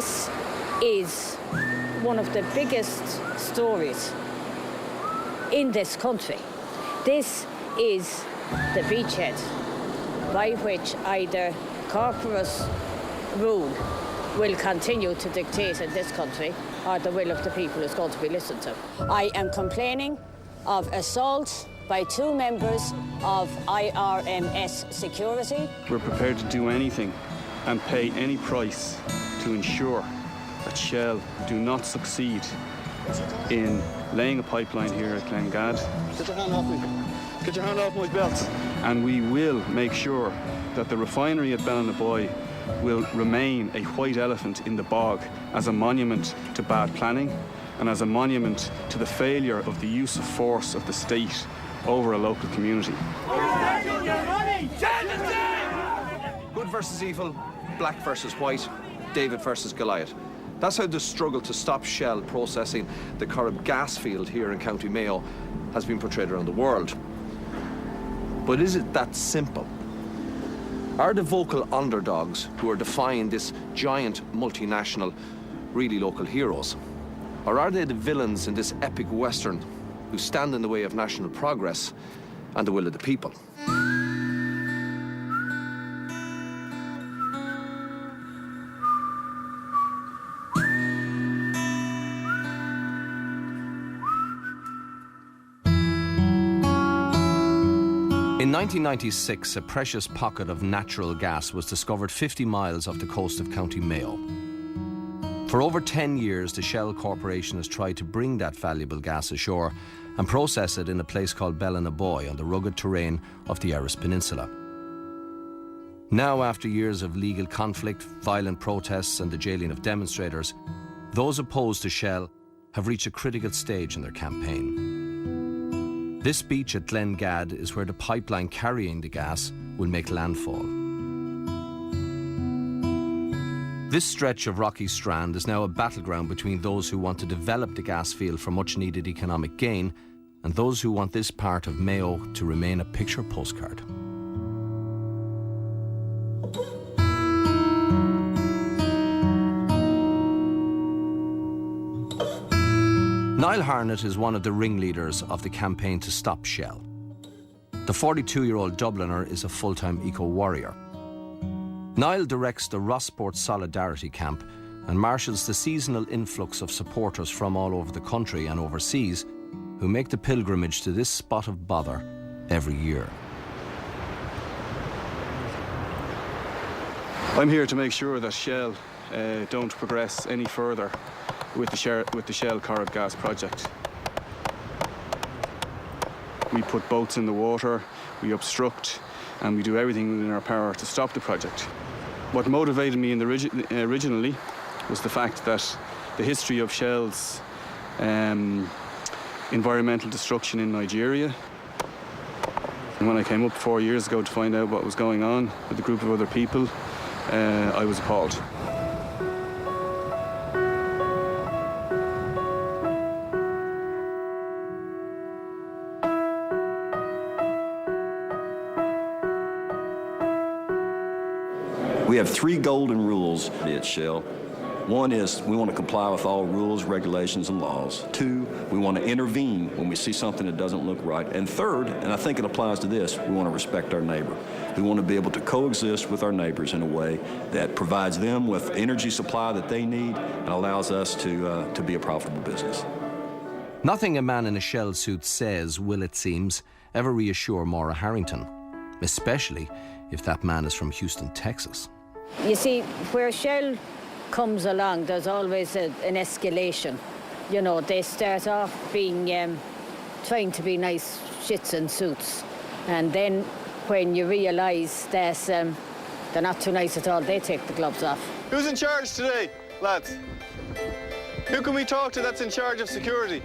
This is one of the biggest stories in this country. This is the beachhead by which either corporate rule will continue to dictate in this country or the will of the people is going to be listened to. I am complaining of assault by 2 members of IRMS security. We're prepared to do anything and pay any price to ensure that Shell do not succeed in laying a pipeline here at Glengad. Get your hand off me. Get your hand off my belt. And we will make sure that the refinery at Ballinaboy will remain a white elephant in the bog as a monument to bad planning and as a monument to the failure of the use of force of the state over a local community. Good versus evil, black versus white, David versus Goliath. That's how the struggle to stop Shell processing the Corrib Gasfield here in County Mayo has been portrayed around the world. But is it that simple? Are the vocal underdogs who are defying this giant multinational really local heroes? Or are they the villains in this epic Western who stand in the way of national progress and the will of the people? In 1996, a precious pocket of natural gas was discovered 50 miles off the coast of County Mayo. For over 10 years, the Shell Corporation has tried to bring that valuable gas ashore and process it in a place called Ballinaboy on the rugged terrain of the Irish Peninsula. Now, after years of legal conflict, violent protests and the jailing of demonstrators, those opposed to Shell have reached a critical stage in their campaign. This beach at Glengad is where the pipeline carrying the gas will make landfall. This stretch of rocky strand is now a battleground between those who want to develop the gas field for much-needed economic gain and those who want this part of Mayo to remain a picture postcard. Niall Harnett is one of the ringleaders of the campaign to stop Shell. The 42-year-old Dubliner is a full-time eco-warrior. Niall directs the Rossport Solidarity Camp and marshals the seasonal influx of supporters from all over the country and overseas who make the pilgrimage to this spot of bother every year. I'm here to make sure that Shell don't progress any further with the Shell Corrib Gas project. We put boats in the water, we obstruct, and we do everything within our power to stop the project. What motivated me originally was the fact that the history of Shell's environmental destruction in Nigeria. And when I came up 4 years ago to find out what was going on with a group of other people, I was appalled. We have 3 golden rules at Shell. One is we want to comply with all rules, regulations, and laws. 2, we want to intervene when we see something that doesn't look right. And 3rd, and I think it applies to this, we want to respect our neighbor. We want to be able to coexist with our neighbors in a way that provides them with energy supply that they need and allows us to be a profitable business. Nothing a man in a Shell suit says will, it seems, ever reassure Maura Harrington, especially if that man is from Houston, Texas. You see, where Shell comes along, there's always an escalation. You know, they start off being trying to be nice shits and suits, and then when you realise that they're not too nice at all, they take the gloves off. Who's in charge today, lads? Who can we talk to that's in charge of security?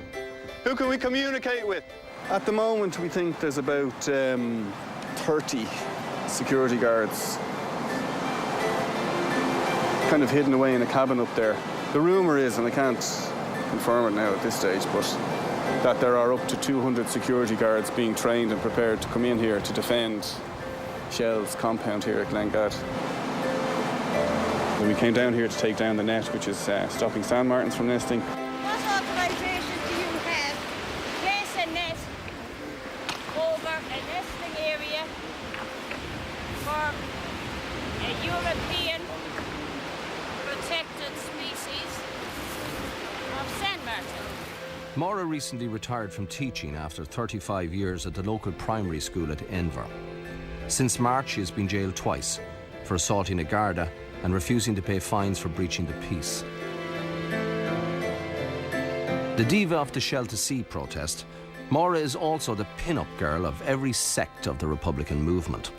Who can we communicate with? At the moment, we think there's about 30 security guards kind of hidden away in a cabin up there. The rumour is, and I can't confirm it now at this stage, but that there are up to 200 security guards being trained and prepared to come in here to defend Shell's compound here at Glengad. And we came down here to take down the net, which is stopping sand martins from nesting. What authorization do you have to place a net over a nesting area for a European protected species of sand martin? Maura recently retired from teaching after 35 years at the local primary school at Enver. Since March, she has been jailed twice for assaulting a Garda and refusing to pay fines for breaching the peace. The diva of the Shell to Sea protest, Maura is also the pin-up girl of every sect of the Republican movement.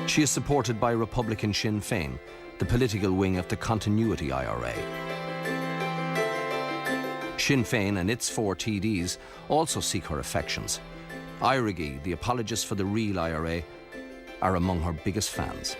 She is supported by Republican Sinn Féin, the political wing of the Continuity IRA. Sinn Féin and its 4 TDs also seek her affections. Irigi, the apologists for the real IRA, are among her biggest fans.